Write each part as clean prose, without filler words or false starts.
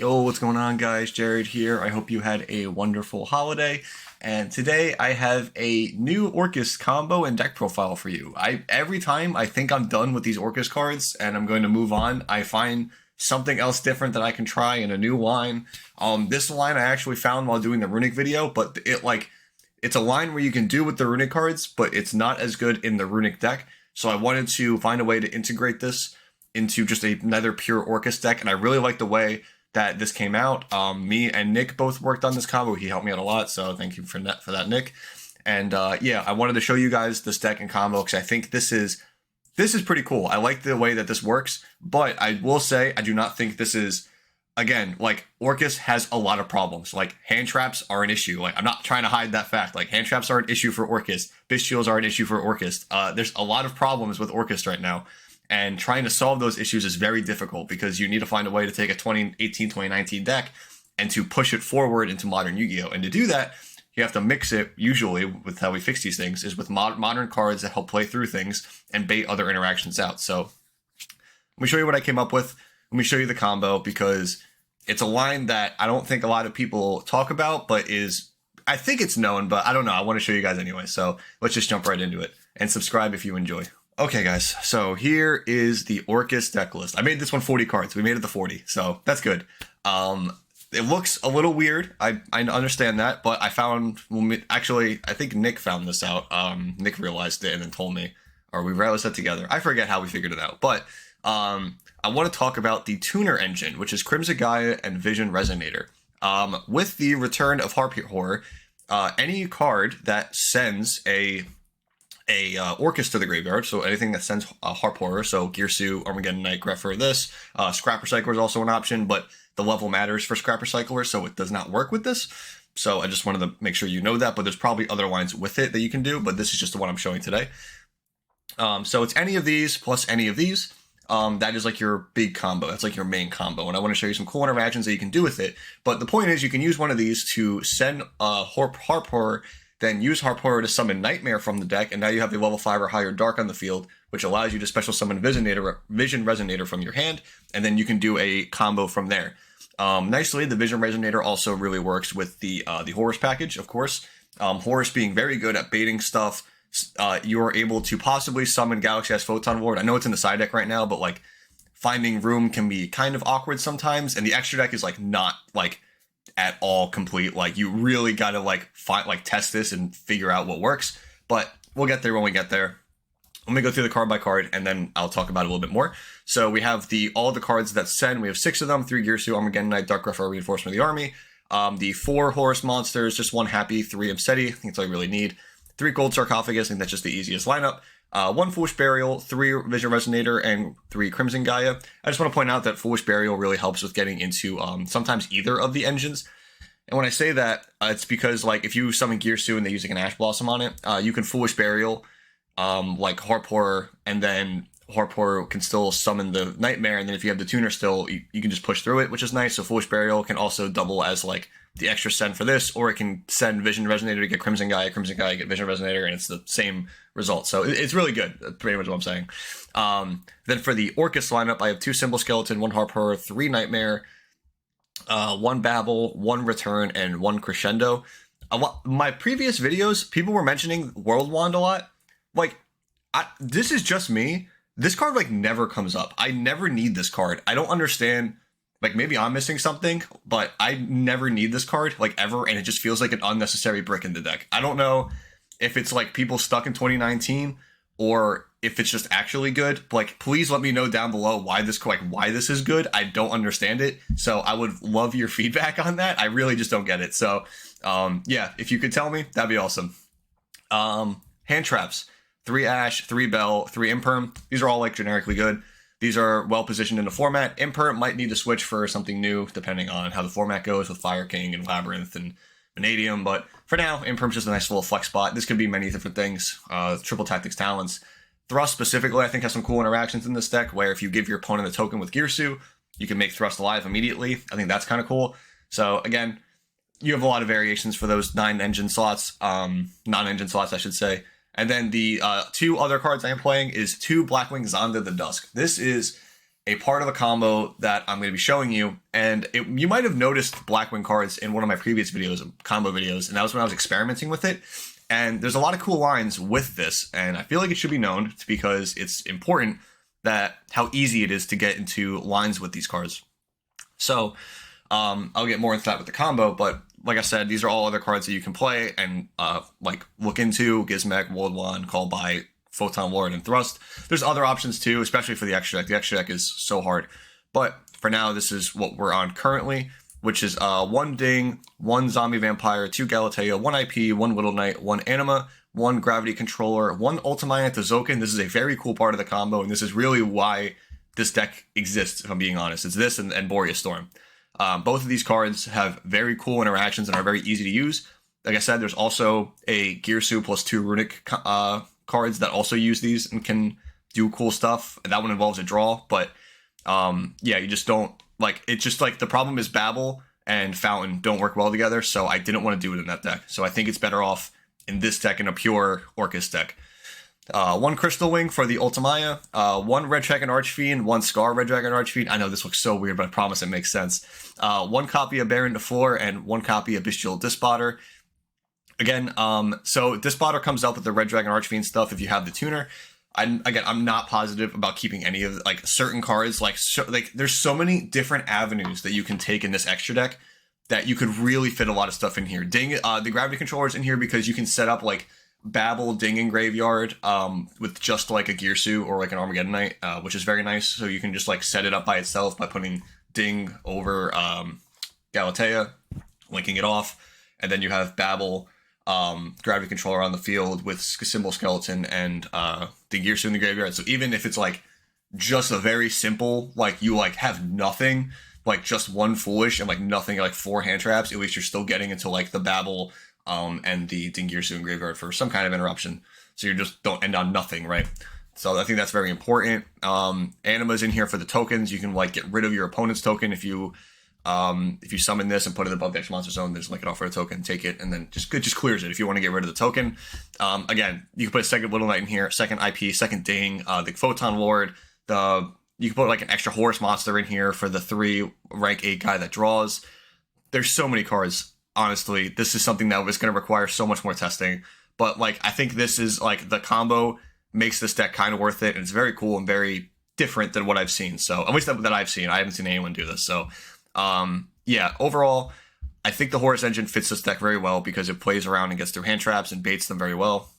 Yo, what's going on, guys? Jared here. I hope you had a wonderful holiday. And today I have a new Orcust combo and deck profile for you. Every time I think I'm done with these Orcust cards and I'm going to move on, I find something else different that I can try in a new line. This line I actually found while doing the runic video, but it's a line where you can do with the runic cards, but it's not as good in the runic deck. So I wanted to find a way to integrate this into just another pure Orcust deck, and I really like the way that this came out. Me and Nick both worked on this combo. He helped me out a lot, so thank you for that, Nick. And yeah, I wanted to show you guys this deck and combo because I think this is pretty cool. I like the way that this works, but I will say I do not think this is, again, like, Orcust has a lot of problems. Like, hand traps are an issue. Like, I'm not trying to hide that fact. Like, hand traps are an issue for Orcust. Bestials are an issue for Orcust. There's a lot of problems with Orcust right now. And trying to solve those issues is very difficult because you need to find a way to take a 2018, 2019 deck and to push it forward into modern Yu-Gi-Oh! And to do that, you have to mix it, usually, with how we fix these things, is with modern cards that help play through things and bait other interactions out. So let me show you what I came up with. Let me show you the combo because it's a line that I don't think a lot of people talk about, but I think it's known, but I don't know. I want to show you guys anyway. So let's just jump right into it and subscribe if you enjoy. Okay, guys, so here is the Orcust deck list. I made this one 40 cards. We made it to 40, so that's good. It looks a little weird. I understand that, but I found, actually, I think Nick found this out. Nick realized it and then told me, or we realized that together. I forget how we figured it out, but I want to talk about the tuner engine, which is Crimson Gaia and Vision Resonator. With the return of Harp Horror, any card that sends a Orcust to the graveyard, so anything that sends a Harp Horror, so Girsu, Armageddon Knight, Grepher, this. Scrap Recycler is also an option, but the level matters for Scrap Recycler, so it does not work with this. So I just wanted to make sure you know that, but there's probably other lines with it that you can do, but this is just the one I'm showing today. So it's any of these plus any of these. That is like your big combo. That's like your main combo, and I want to show you some cool interactions that you can do with it. But the point is, you can use one of these to send Harp Horror, then use Harp Horror to summon Nightmare from the deck, and now you have a level 5 or higher Dark on the field, which allows you to special summon Vision Resonator from your hand, and then you can do a combo from there. Nicely, the Vision Resonator also really works with the Horus package, of course. Horus being very good at baiting stuff. You are able to possibly summon Galaxy S Photon Ward. I know it's in the side deck right now, but like finding room can be kind of awkward sometimes, and the extra deck is like not like at all complete. Like, you really gotta test this and figure out what works, but we'll get there when we get there. Let me go through the card by card and then I'll talk about it a little bit more. So we have all the cards that send. We have 6 of them: 3 Girsu, Armageddon Knight, Dark Grepher, Reinforcement of the Army. The 4 Horus monsters, just 1 Happy, 3 Obsedi. I think that's all you really need. 3 Gold Sarcophagus, I think that's just the easiest lineup. 1 Foolish Burial, 3 Vision Resonator, and 3 Crimson Gaia. I just want to point out that Foolish Burial really helps with getting into sometimes either of the engines. And when I say that, it's because, like, if you summon Girsu and they use like an Ash Blossom on it, you can Foolish Burial, like Harp Horror, and then Harp Horror can still summon the Nightmare, and then if you have the tuner still, you can just push through it, which is nice. So Foolish Burial can also double as like the extra send for this, or it can send Vision Resonator to get Crimson Gaia get Vision Resonator, and it's the same result. So it's really good. That's pretty much what I'm saying. Then for the Orcust lineup, I have 2 Symbol Skeleton, 1 Harp Horror, 3 Nightmare, 1 Babel, 1 Return, and 1 Crescendo. My previous videos, people were mentioning World Wand a lot. Like, this is just me. This card, like, never comes up. I never need this card. I don't understand. Like, maybe I'm missing something, but I never need this card, like, ever, and it just feels like an unnecessary brick in the deck. I don't know if it's, like, people stuck in 2019, or if it's just actually good. Like, please let me know down below why this is good. I don't understand it, so I would love your feedback on that. I really just don't get it. So, yeah, if you could tell me, that'd be awesome. Hand traps. 3 Ash, 3 Bell, 3 Imperm. These are all, like, generically good. These are well positioned in the format. Imperm might need to switch for something new, depending on how the format goes with Fire King and Labyrinth and Vanadium. But for now, Imperm's just a nice little flex spot. This could be many different things. Triple Tactics Talents. Thrust specifically, I think, has some cool interactions in this deck, where if you give your opponent a token with Girsu, you can make Thrust alive immediately. I think that's kind of cool. So again, you have a lot of variations for those 9 engine slots, non-engine slots, I should say. And then the 2 other cards I am playing is 2 Blackwing Zonda the Dusk. This is a part of a combo that I'm going to be showing you. And you might have noticed Blackwing cards in one of my previous videos, combo videos, and that was when I was experimenting with it. And there's a lot of cool lines with this, and I feel like it should be known because it's important that how easy it is to get into lines with these cards. So I'll get more into that with the combo, but like I said, these are all other cards that you can play and like look into: Gizmek, World Wand, Call by, Photon Lord, and Thrust. There's other options too, especially for the extra deck. The extra deck is so hard, but for now, this is what we're on currently, which is 1 Ding, 1 Zombie Vampire, 2 Galatea, 1 IP, 1 Whittle Knight, 1 Anima, 1 Gravity Controller, 1 Ultimate Zoken. This is a very cool part of the combo, and this is really why this deck exists, if I'm being honest. It's this and Boreas Storm. Both of these cards have very cool interactions and are very easy to use. Like I said, there's also a Girsu plus 2 Runic cards that also use these and can do cool stuff. That one involves a draw, but yeah, you just don't, like, it's just like the problem is Babel and Fountain don't work well together, so I didn't want to do it in that deck. So I think it's better off in this deck, in a pure Orcust deck. 1 Crystal Wing for the Ultimaya, 1 Red Dragon Archfiend, 1 Scar Red Dragon Archfiend. I know this looks so weird, but I promise it makes sense. 1 copy of Baron DeFleur and 1 copy of Bestial Dispotter. Again, so Dispotter comes out with the Red Dragon Archfiend stuff if you have the tuner. I'm not positive about keeping any of, like, certain cards. Like there's so many different avenues that you can take in this extra deck that you could really fit a lot of stuff in here. Ding, the Gravity Controller's in here because you can set up like Babel, Ding, and Graveyard with just like a Girsu or like an Armageddon Knight, which is very nice. So you can just like set it up by itself by putting Ding over Galatea, linking it off, and then you have Babel, Gravity Controller on the field with Symbol Skeleton and the Girsu in the graveyard. So even if it's like just a very simple, like you like have nothing, like just 1 Foolish and like nothing, like 4 hand traps, at least you're still getting into like the Babel and the Ding Girsu in graveyard for some kind of interruption. So you just don't end on nothing, right? So I think that's very important. Anima's in here for the tokens. You can like get rid of your opponent's token if you summon this and put it above the extra monster zone, then just link it off for a token, take it, and then just clears it if you want to get rid of the token. Again, you can put a second Whittle Knight in here, second IP, second Ding, the Photon Lord, you can put like an extra Horus monster in here for the 3 rank 8 guy that draws. There's so many cards. Honestly, this is something that was going to require so much more testing, but like I think this is like the combo makes this deck kind of worth it, and it's very cool and very different than what I've seen. So at least that I've seen. I haven't seen anyone do this. So yeah, overall, I think the Horus engine fits this deck very well because it plays around and gets through hand traps and baits them very well.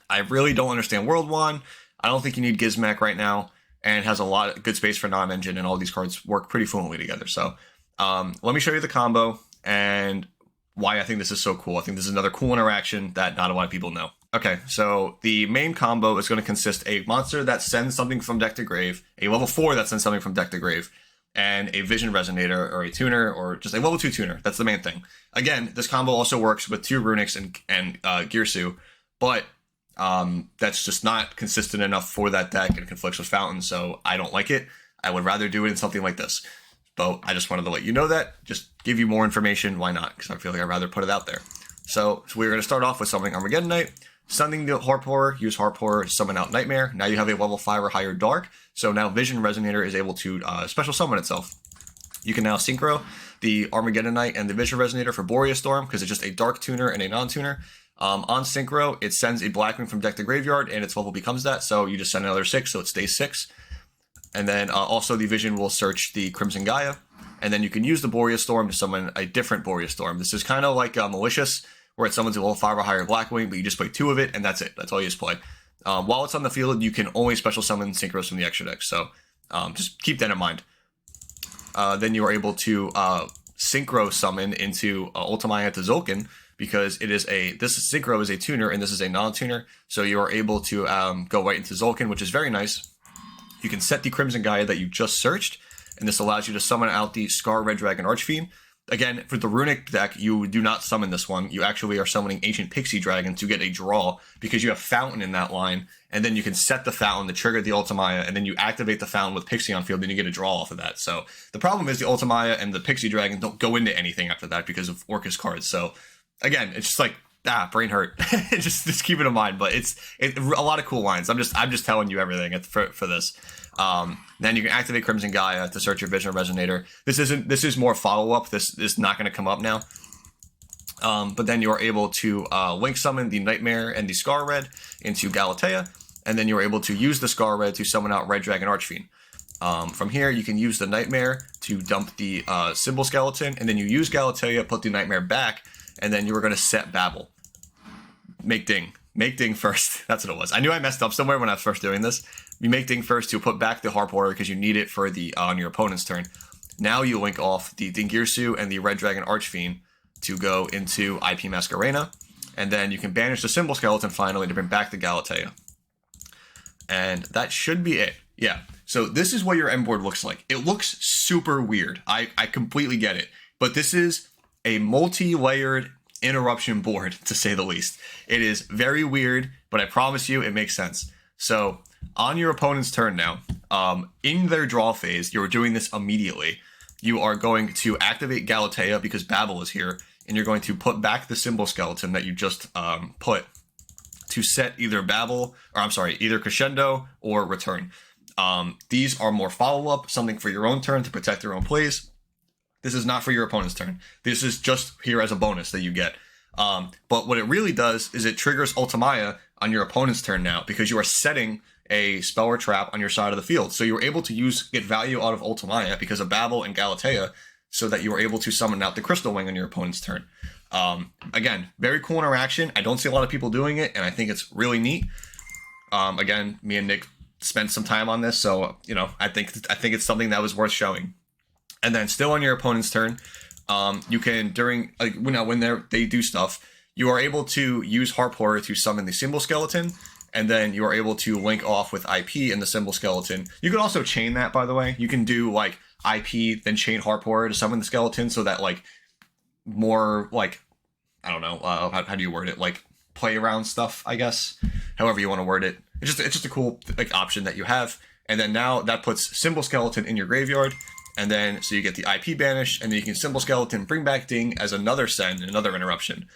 I really don't understand World Wand. I don't think you need Gizmek right now, and it has a lot of good space for non-engine, and all these cards work pretty fluently together. So let me show you the combo and why I think this is so cool. I think this is another cool interaction that not a lot of people know. Okay, so the main combo is going to consist a monster that sends something from deck to grave, a level 4 that sends something from deck to grave, and a Vision Resonator or a tuner or just a level 2 tuner. That's the main thing. Again, this combo also works with 2 Runics and Girsu, but that's just not consistent enough for that deck and conflicts with Fountain, so I don't like it. I would rather do it in something like this. But I just wanted to let you know that, just give you more information. Why not? Because I feel like I'd rather put it out there. So we're going to start off with summoning Armageddon Knight. Summoning the Harp Horror, use Harp Horror to summon out Nightmare. Now you have a level 5 or higher Dark, so now Vision Resonator is able to special summon itself. You can now synchro the Armageddon Knight and the Vision Resonator for Boreas Storm, because it's just a Dark tuner and a non-tuner. On synchro, it sends a Blackwing from deck to graveyard, and its level becomes that, so you just send another 6, so it stays 6. And then also the Vision will search the Crimson Gaia, and then you can use the Boreas Storm to summon a different Boreas Storm. This is kind of like Malicious, where it summons a level 5 or higher Blackwing, but you just play 2 of it, and that's it. That's all you just play. While it's on the field, you can only special summon synchros from the extra deck, so just keep that in mind. Then you are able to synchro summon into Ultimate Zoken, because it is this synchro is a tuner, and this is a non-tuner, so you are able to go right into Zolkin, which is very nice. You can set the Crimson Gaia that you just searched, and this allows you to summon out the Scar Red Dragon Archfiend. Again, for the Runic deck, you do not summon this one. You actually are summoning Ancient Pixie Dragon to get a draw, because you have Fountain in that line, and then you can set the Fountain to trigger the Ultimaya, and then you activate the Fountain with Pixie on field, and you get a draw off of that. So the problem is the Ultimaya and the Pixie Dragon don't go into anything after that because of Orcust cards. So again, it's just like brain hurt. just keep it in mind. But it's a lot of cool lines. I'm just telling you everything for this. Then you can activate Crimson Gaia to search your Vision Resonator. This is more follow up. This is not going to come up now. But then you are able to link summon the Nightmare and the Scar Red into Galatea, and then you're able to use the Scar Red to summon out Red Dragon Archfiend. From here, you can use the Nightmare to dump the Symbol Skeleton, and then you use Galatea, put the Nightmare back, and then you were going to set Babel. Make Ding first. That's what it was. I knew I messed up somewhere when I was first doing this. You make Ding first to put back the Harp Warrior because you need it for the on your opponent's turn. Now you link off the Dingirsu and the Red Dragon Archfiend to go into IP Masquerena, and then you can banish the Symbol Skeleton finally to bring back the Galatea. And that should be it. Yeah, so this is what your end board looks like. It looks super weird. I completely get it. But this is a multi-layered interruption board, to say the least. It is very weird, but I promise you it makes sense. So on your opponent's turn now, in their draw phase, you're doing this immediately. You are going to activate Galatea because Babel is here, and you're going to put back the Symbol Skeleton that you just put to set either either Crescendo or Return. These are more follow-up, something for your own turn to protect your own plays. This is not for your opponent's turn. This is just here as a bonus that you get. But what it really does is it triggers Ultimaya on your opponent's turn now because you are setting a spell or trap on your side of the field. So you're able to get value out of Ultimaya because of Babel and Galatea so that you are able to summon out the Crystal Wing on your opponent's turn. Again, very cool interaction. I don't see a lot of people doing it, and I think it's really neat. Again, me and Nick spent some time on this, so I think it's something that was worth showing. And then still on your opponent's turn, you can when they do stuff, you are able to use Harp Horror to summon the Symbol Skeleton, and then you are able to link off with IP and the Symbol Skeleton. You can also chain that, by the way. You can do like IP, then chain Harp Horror to summon the skeleton, so that like more like, I don't know, how do you word it? Like play around stuff, I guess. However you want to word it. It's just a cool like option that you have. And then now that puts Symbol Skeleton in your graveyard. And then so you get the IP banish, and then you can Symbol Skeleton, bring back Ding as another send, another interruption.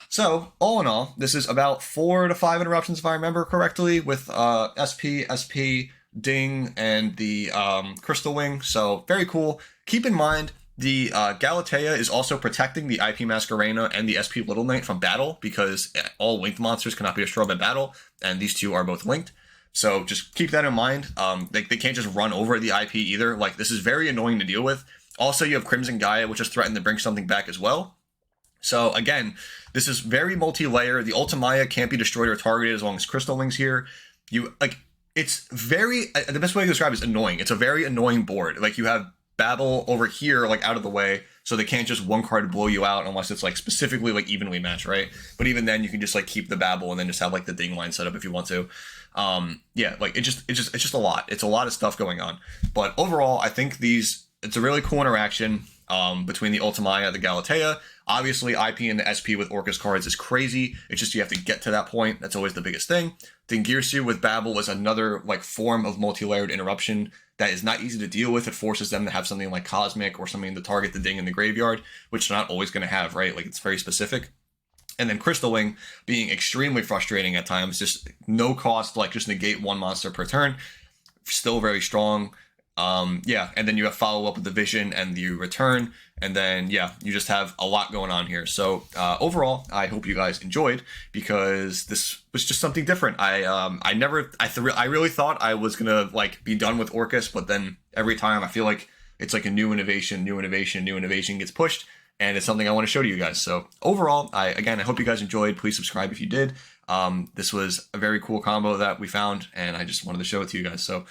So all in all, this is about 4 to 5 interruptions if I remember correctly, with SP, Ding, and the Crystal Wing. So very cool. Keep in mind, the Galatea is also protecting the IP Masquerena and the SP Little Knight from battle, because all linked monsters cannot be destroyed by battle, and these two are both linked. So just keep that in mind. They can't just run over the IP either. Like, this is very annoying to deal with. Also, you have Crimson Gaia, which is threatened to bring something back as well. So again, this is very multi-layer. The Ultimaya can't be destroyed or targeted as long as Crystal Wing's here. It's very, the best way to describe it is annoying. It's a very annoying board. Like, you have Babel over here, like, out of the way, so they can't just one card blow you out unless it's like specifically like evenly matched, right? But even then, you can just like keep the Babel and then just have like the Ding line set up if you want to. Yeah, like it's just a lot. It's a lot of stuff going on. But overall, I think it's a really cool interaction between the Ultimaya and the Galatea. Obviously, IP and the SP with Orcust cards is crazy. It's just you have to get to that point. That's always the biggest thing. Dingirsu with Babel is another like form of multi-layered interruption that is not easy to deal with. It forces them to have something like Cosmic or something to target the Ding in the graveyard, which they're not always going to have, right? Like, it's very specific. And then Crystal Wing being extremely frustrating at times, just no cost, like just negate one monster per turn. Still very strong. Yeah, and then you have follow-up with the Vision and the Return, and then, yeah, you just have a lot going on here. So, overall, I hope you guys enjoyed, because this was just something different. I really thought I was gonna, like, be done with Orcust, but then every time I feel like it's like a new innovation gets pushed, and it's something I want to show to you guys. So, overall, I hope you guys enjoyed. Please subscribe if you did. This was a very cool combo that we found, and I just wanted to show it to you guys. So,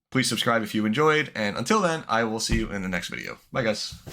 please subscribe if you enjoyed, and until then, I will see you in the next video. Bye, guys.